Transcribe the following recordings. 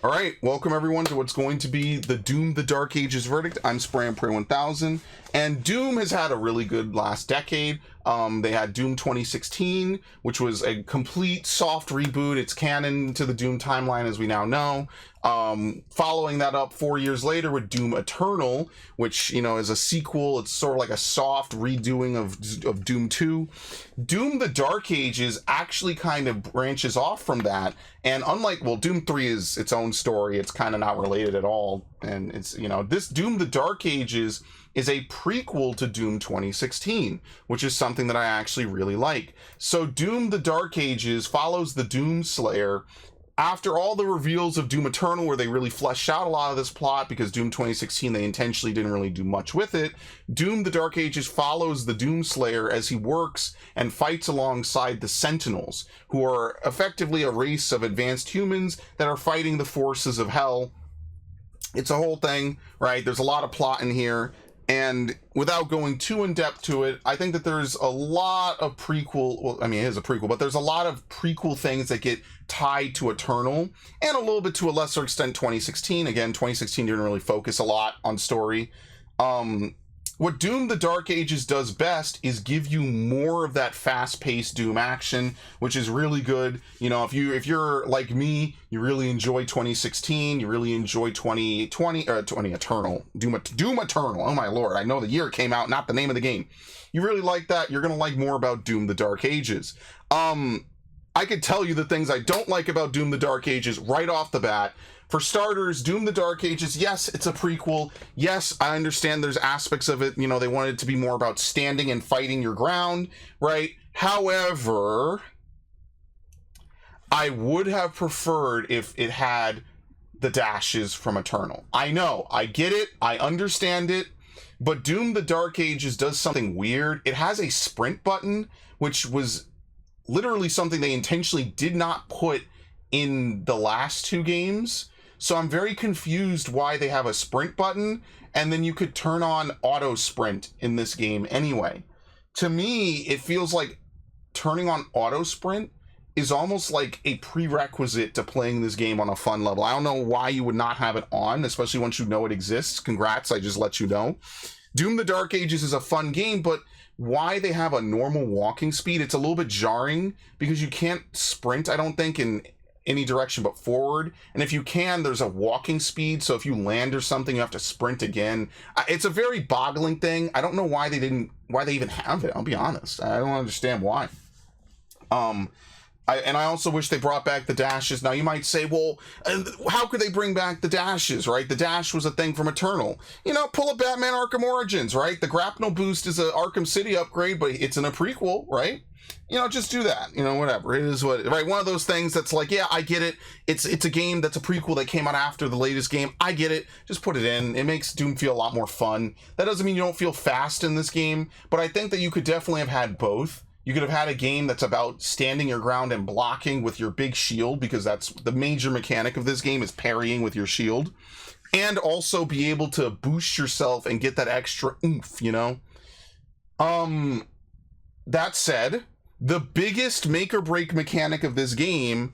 All right, welcome everyone to what's going to be the Doom the Dark Ages verdict. I'm Spray and Pray 1000, and Doom has had a really good last decade. They had Doom 2016, which was a complete soft reboot. It's canon to the Doom timeline as we now know. Following that up 4 years later with Doom Eternal, which, you know, is a sequel. It's sort of like a soft redoing of Doom 2. Doom the Dark Ages actually kind of branches off from that, and unlike, well, Doom 3 is its own story. It's kind of not related at all, and it's, you know, this Doom the Dark Ages is a prequel to Doom 2016, which is something that I actually really like. So Doom the Dark Ages follows the Doom Slayer after all the reveals of Doom Eternal, where they really fleshed out a lot of this plot, because Doom 2016, they intentionally didn't really do much with it. Doom the Dark Ages follows the Doom Slayer as he works and fights alongside the Sentinels, who are effectively a race of advanced humans that are fighting the forces of hell. It's a whole thing, right? There's a lot of plot in here. And without going too in depth to it, I think that there's a lot of prequel, well, I mean, it is a prequel, but there's a lot of prequel things that get tied to Eternal, and a little bit to a lesser extent 2016. Again, 2016 didn't really focus a lot on story. What Doom the Dark Ages does best is give you more of that fast-paced Doom action, which is really good. You know, if you're like me, you really enjoy 2016, you really enjoy 2020 Eternal, Doom Eternal. Oh my lord, I know the year it came out, not the name of the game. You really like that, you're gonna like more about Doom the Dark Ages. I could tell you the things I don't like about Doom the Dark Ages right off the bat. For starters, Doom the Dark Ages, yes, it's a prequel. Yes, I understand there's aspects of it, you know, they wanted it to be more about standing and fighting your ground, right? However, I would have preferred if it had the dashes from Eternal. I know, I get it, I understand it, but Doom the Dark Ages does something weird. It has a sprint button, which was literally something they intentionally did not put in the last two games. So I'm very confused why they have a sprint button, and then you could turn on auto sprint in this game anyway. To me, it feels like turning on auto sprint is almost like a prerequisite to playing this game on a fun level. I don't know why you would not have it on, especially once you know it exists. Congrats, I just let you know. Doom the Dark Ages is a fun game, but why they have a normal walking speed, it's a little bit jarring, because you can't sprint, I don't think, in any direction but forward, and if you can, there's a walking speed, so if you land or something, you have to sprint again. It's a very boggling thing. I don't know why they even have it, I'll be honest. I don't understand why. I also wish they brought back the dashes. Now you might say, well, how could they bring back the dashes, right? The dash was a thing from Eternal. You know, pull a Batman Arkham Origins, right? The grapnel boost is a Arkham City upgrade, but it's in a prequel, right? You know, just do that. You know, whatever. It is what, right? One of those things that's like, yeah, I get it. It's a game that's a prequel that came out after the latest game. I get it. Just put it in. It makes Doom feel a lot more fun. That doesn't mean you don't feel fast in this game, but I think that you could definitely have had both. You could have had a game that's about standing your ground and blocking with your big shield, because that's the major mechanic of this game, is parrying with your shield, and also be able to boost yourself and get that extra oomph, you know? That said, the biggest make or break mechanic of this game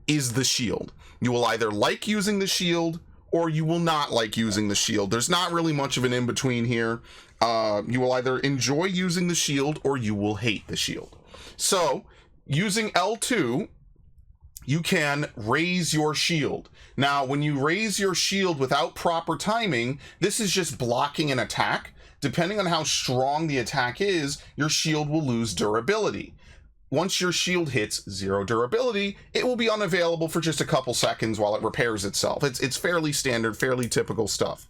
is the shield. You will either like using the shield or you will not like using the shield. There's not really much of an in-between here. You will either enjoy using the shield or you will hate the shield. So, using L2, you can raise your shield. Now, when you raise your shield without proper timing, this is just blocking an attack. Depending on how strong the attack is, your shield will lose durability. Once your shield hits 0 durability, it will be unavailable for just a couple seconds while it repairs itself. It's fairly standard, fairly typical stuff.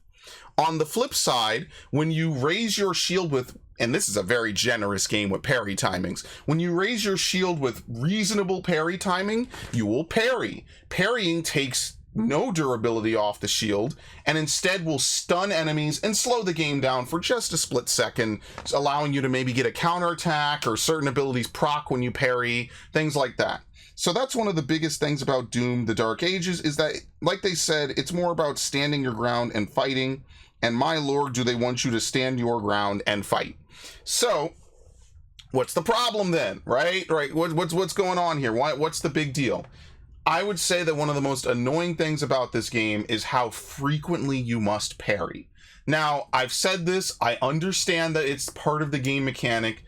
On the flip side, when you raise your shield with, and this is a very generous game with parry timings, when you raise your shield with reasonable parry timing, you will parry. Parrying takes no durability off the shield, and instead will stun enemies and slow the game down for just a split second, allowing you to maybe get a counterattack or certain abilities proc when you parry, things like that. So that's one of the biggest things about Doom the Dark Ages, is that, like they said, it's more about standing your ground and fighting, and my lord, do they want you to stand your ground and fight. So, what's the problem then, right? What's going on here? What's the big deal? I would say that one of the most annoying things about this game is how frequently you must parry. Now, I've said this, I understand that it's part of the game mechanic.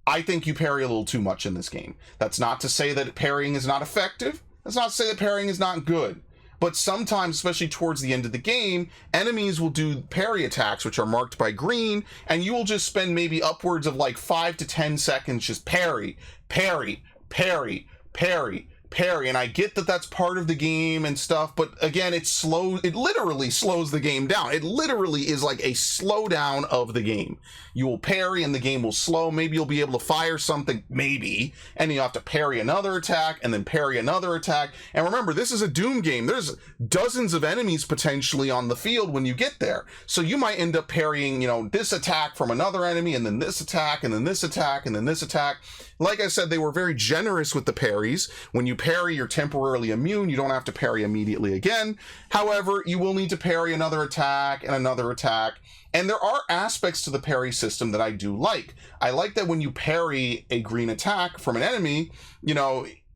I think you parry a little too much in this game. That's not to say that parrying is not effective. That's not to say that parrying is not good. But sometimes, especially towards the end of the game, enemies will do parry attacks, which are marked by green, and you will just spend maybe upwards of like 5 to 10 seconds just parry, parry, parry, parry, parry. And I get that that's part of the game and stuff, but again, it literally slows the game down. It literally is like a slowdown of the game. You will parry and the game will slow. Maybe you'll be able to fire something, maybe, and you have to parry another attack and then parry another attack. And remember, this is a Doom game. There's dozens of enemies potentially on the field when you get there. So you might end up parrying, this attack from another enemy, and then this attack, and then this attack, and then this attack. Like I said, they were very generous with the parries. When you parry, you're temporarily immune. You don't have to parry immediately again. However, you will need to parry another attack and another attack. And there are aspects to the parry system that I do like. I like that when you parry a green attack from an enemy,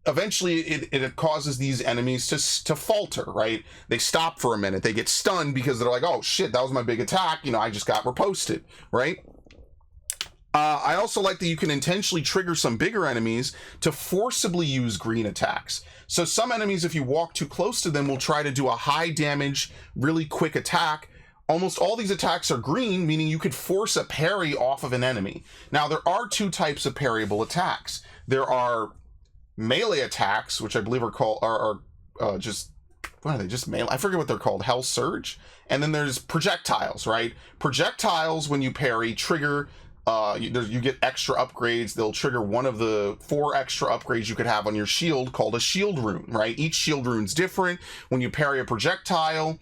eventually it causes these enemies to falter, right? They stop for a minute. They get stunned because they're like, oh shit, that was my big attack. I just got riposted, right? I also like that you can intentionally trigger some bigger enemies to forcibly use green attacks. So some enemies, if you walk too close to them, will try to do a high damage, really quick attack. Almost all these attacks are green, meaning you could force a parry off of an enemy. Now, there are two types of parryable attacks. There are melee attacks, which I believe are called, just, what are they, just melee? I forget what they're called, Hell Surge. And then there's projectiles, right? Projectiles, when you parry, trigger, you get extra upgrades. They'll trigger one of the 4 extra upgrades you could have on your shield called a shield rune, right? Each shield rune's different. When you parry a projectile,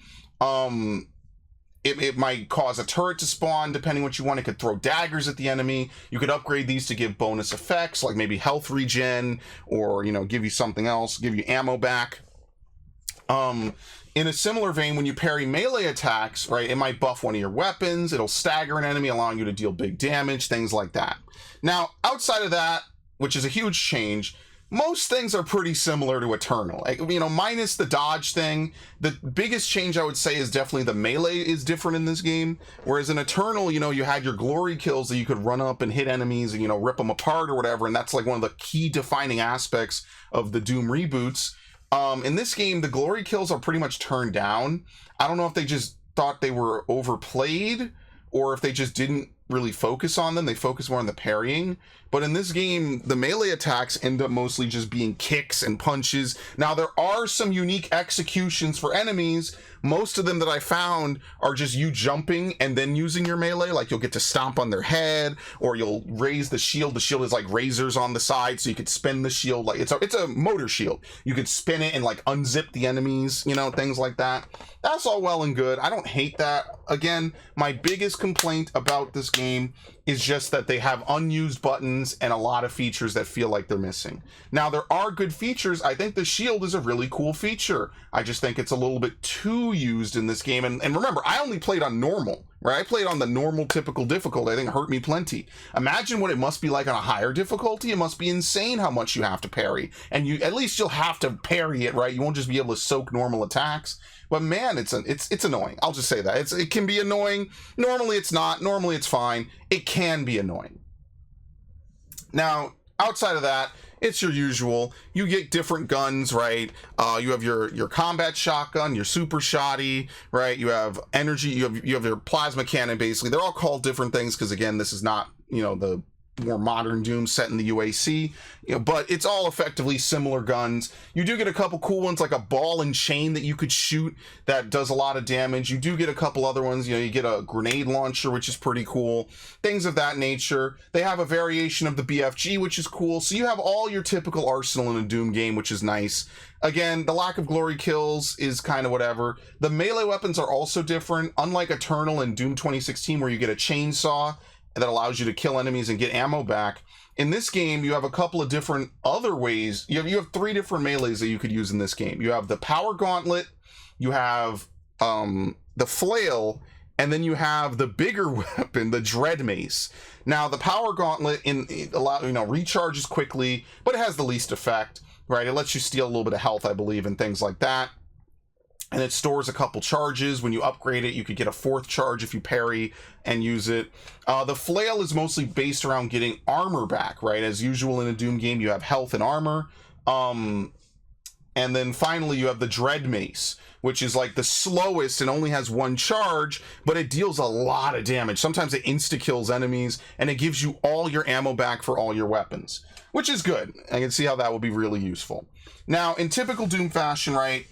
it might cause a turret to spawn, depending what you want. It could throw daggers at the enemy. You could upgrade these to give bonus effects, like maybe health regen, or, give you something else, give you ammo back. In a similar vein, when you parry melee attacks, right, it might buff one of your weapons, it'll stagger an enemy, allowing you to deal big damage, things like that. Now, outside of that, which is a huge change, most things are pretty similar to Eternal. Minus the dodge thing. The biggest change I would say is definitely the melee is different in this game. Whereas in Eternal, you had your glory kills that you could run up and hit enemies and, rip them apart or whatever. And that's like one of the key defining aspects of the Doom reboots. In this game, the glory kills are pretty much turned down. I don't know if they just thought they were overplayed or if they just didn't really focus on them. They focus more on the parrying. But in this game, the melee attacks end up mostly just being kicks and punches. Now, there are some unique executions for enemies. Most of them that I found are just you jumping and then using your melee. Like, you'll get to stomp on their head, or you'll raise the shield. The shield is like razors on the side, so you could spin the shield. Like, it's a motor shield. You could spin it and like unzip the enemies, things like that. That's all well and good. I don't hate that. Again, my biggest complaint about this game is just that they have unused buttons and a lot of features that feel like they're missing. Now, there are good features. I think the shield is a really cool feature. I just think it's a little bit too used in this game. And remember, I only played on normal, right? I played on the normal typical difficulty. I think it hurt me plenty. Imagine what it must be like on a higher difficulty. It must be insane how much you have to parry. And at least you'll have to parry it, right? You won't just be able to soak normal attacks. But man, it's annoying. I'll just say that. It can be annoying. Normally it's not. Normally it's fine. It can be annoying. Now, outside of that, it's your usual. You get different guns, right? You have your combat shotgun, your super shotty, right? You have energy. You have your plasma cannon. Basically, they're all called different things because, again, this is not the more modern Doom set in the UAC, but it's all effectively similar guns. You do get a couple cool ones, like a ball and chain that you could shoot that does a lot of damage. You do get a couple other ones. You get a grenade launcher, which is pretty cool. Things of that nature. They have a variation of the BFG, which is cool. So you have all your typical arsenal in a Doom game, which is nice. Again, the lack of glory kills is kind of whatever. The melee weapons are also different. Unlike Eternal and Doom 2016, where you get a chainsaw that allows you to kill enemies and get ammo back. In this game, you have a couple of different other ways. You have 3 different melees that you could use in this game. You have the power gauntlet, you have the flail, and then you have the bigger weapon, the dread mace. Now, the power gauntlet recharges quickly, but it has the least effect. right? It lets you steal a little bit of health, I believe, and things like that. And it stores a couple charges. When you upgrade it, you could get a 4th charge if you parry and use it. The flail is mostly based around getting armor back, right? As usual in a Doom game, you have health and armor. And then finally, you have the dread mace, which is like the slowest and only has 1 charge, but it deals a lot of damage. Sometimes it insta-kills enemies, and it gives you all your ammo back for all your weapons, which is good. I can see how that would be really useful. Now, in typical Doom fashion, right,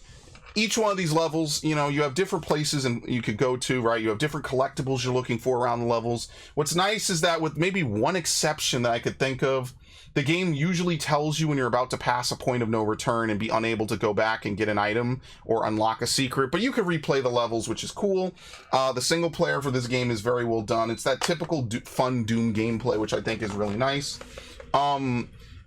each one of these levels, you know, you have different places and you could go to, right? You have different collectibles you're looking for around the levels. What's nice is that with maybe one exception that I could think of, the game usually tells you when you're about to pass a point of no return and be unable to go back and get an item or unlock a secret, but you can replay the levels, which is cool. The single player for this game is very well done. It's that typical fun Doom gameplay, which I think is really nice.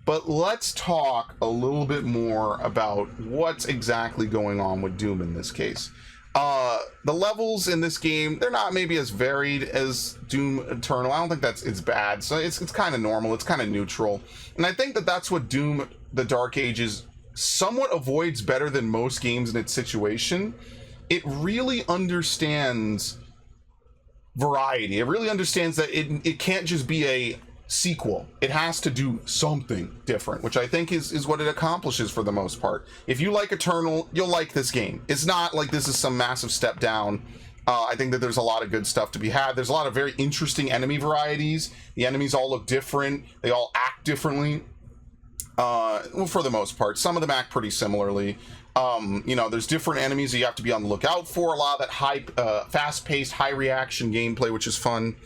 But let's talk a little bit more about what's exactly going on with Doom in this case. The levels in this game, they're not maybe as varied as Doom Eternal. I don't think it's bad. So it's kind of normal. It's kind of neutral. And I think that that's what Doom the Dark Ages somewhat avoids better than most games in its situation. It really understands variety. It really understands that it can't just be a sequel. It has to do something different, which I think is what it accomplishes for the most part. If you like Eternal, you'll like this game. It's not like this is some massive step down. I think that there's a lot of good stuff to be had. There's a lot of very interesting enemy varieties. The enemies all look different. They all act differently. Well, for the most part. Some of them act pretty similarly. You know, there's different enemies that you have to be on the lookout for. A lot of that fast-paced, high-reaction gameplay, which is fun.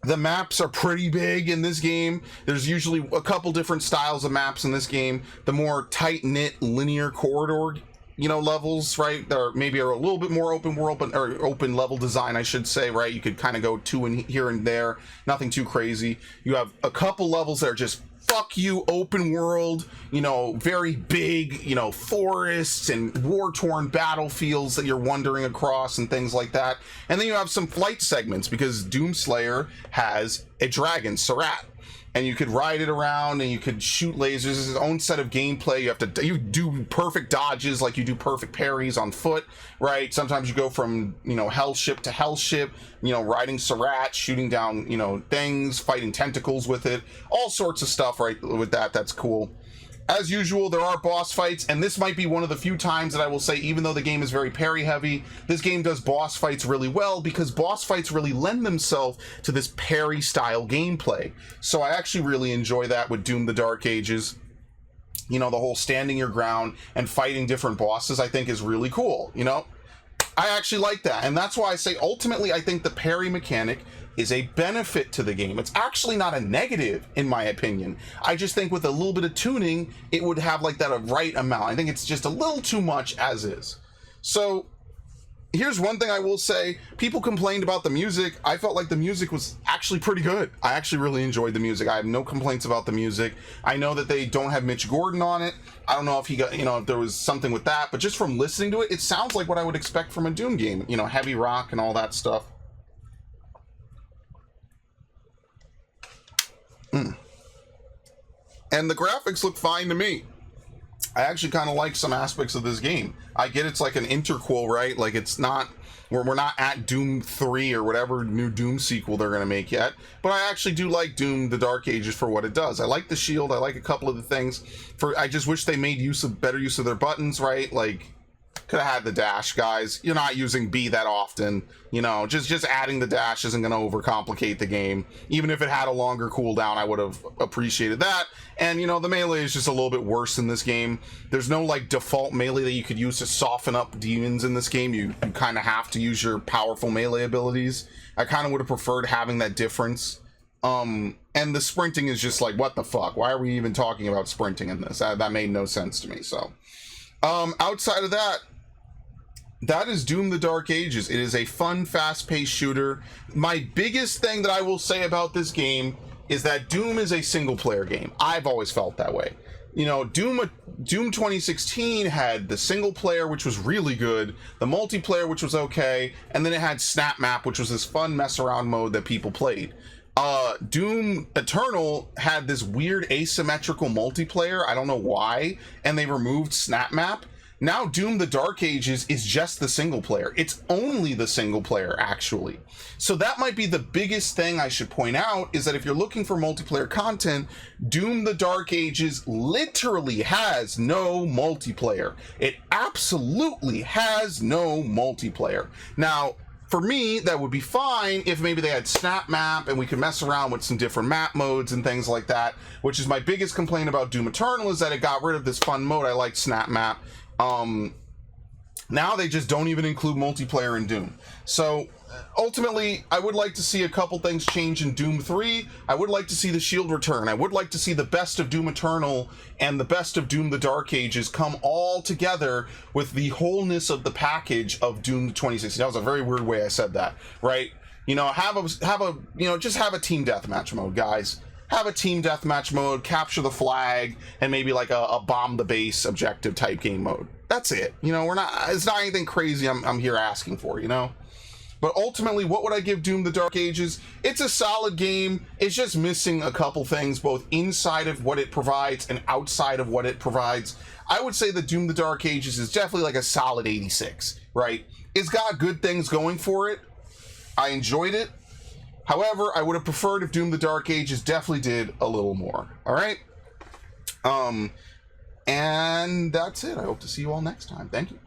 The maps are pretty big in this game. There's usually a couple different styles of maps in this game. The more tight-knit linear corridor, you know, levels, right? There maybe are a little bit more open world, or open level design, I should say, right? You could kind of go here and there, nothing too crazy. You have a couple levels that are just fuck you, open world, you know, very big, you know, forests and war-torn battlefields that you're wandering across and things like that. And then you have some flight segments because Doomslayer has a dragon, Sarat. And you could ride it around and you could shoot lasers. There's its own set of gameplay. You do perfect dodges like you do perfect parries on foot, right? Sometimes you go from, you know, hell ship to hell ship, you know, riding Sarat, shooting down, you know, things, fighting tentacles with it, all sorts of stuff, right? With that, that's cool. As usual, there are boss fights, and this might be one of the few times that I will say, even though the game is very parry heavy, this game does boss fights really well because boss fights really lend themselves to this parry style gameplay. So I actually really enjoy that with Doom the Dark Ages. You know, the whole standing your ground and fighting different bosses I think is really cool, you know? I actually like that, and that's why I say ultimately I think the parry mechanic is a benefit to the game. It's actually not a negative, in my opinion. I just think with a little bit of tuning, it would have like that a right amount. I think it's just a little too much as is. So here's one thing I will say. People complained about the music. I felt like the music was actually pretty good. I actually really enjoyed the music. I have no complaints about the music. I know that they don't have Mitch Gordon on it. I don't know if he got, you know, if there was something with that, but just from listening to it, it sounds like what I would expect from a Doom game, you know, heavy rock and all that stuff. And the graphics look fine to me. I actually kind of like some aspects of this game. I get it's like an interquel, right? Like it's not, we're not at Doom 3 or whatever new Doom sequel they're going to make yet. But I actually do like Doom the Dark Ages for what it does. I like the shield. I like a couple of the things. I just wish they made better use of their buttons, right? Like, could have had the dash, guys. You're not using B that often, you know. Just adding the dash isn't going to overcomplicate the game. Even if it had a longer cooldown, I would have appreciated that. And you know, the melee is just a little bit worse in this game. There's no like default melee that you could use to soften up demons in this game. You kind of have to use your powerful melee abilities. I kind of would have preferred having that difference. And the sprinting is just like, what the fuck? Why are we even talking about sprinting in this? That made no sense to me. So outside of that, that is Doom the Dark Ages. It is a fun, fast-paced shooter. My biggest thing that I will say about this game is that Doom is a single-player game. I've always felt that way. You know, Doom 2016 had the single-player, which was really good, the multiplayer, which was okay, and then it had Snap Map, which was this fun mess-around mode that people played. Doom Eternal had this weird asymmetrical multiplayer. I don't know why, and they removed Snap Map. Now Doom the Dark Ages is just the single player. It's only the single player, actually. So that might be the biggest thing I should point out, is that if you're looking for multiplayer content, Doom the Dark Ages literally has no multiplayer. It absolutely has no multiplayer. Now, for me, that would be fine if maybe they had Snap Map and we could mess around with some different map modes and things like that, which is my biggest complaint about Doom Eternal, is that it got rid of this fun mode. I like Snap Map. Now they just don't even include multiplayer in Doom. So ultimately, I would like to see a couple things change in Doom 3. I would like to see the shield return. I would like to see the best of Doom Eternal and the best of Doom the Dark Ages come all together with the wholeness of the package of Doom 2016. That was a very weird way I said that, right? You know, just have a team deathmatch mode, guys. Have a team deathmatch mode, capture the flag, and maybe like a bomb the base objective type game mode. That's it. You know, it's not anything crazy I'm here asking for, you know? But ultimately, what would I give Doom the Dark Ages? It's a solid game. It's just missing a couple things, both inside of what it provides and outside of what it provides. I would say that Doom the Dark Ages is definitely like a solid 86, right? It's got good things going for it. I enjoyed it. However, I would have preferred if Doom the Dark Ages definitely did a little more. All right? And that's it. I hope to see you all next time. Thank you.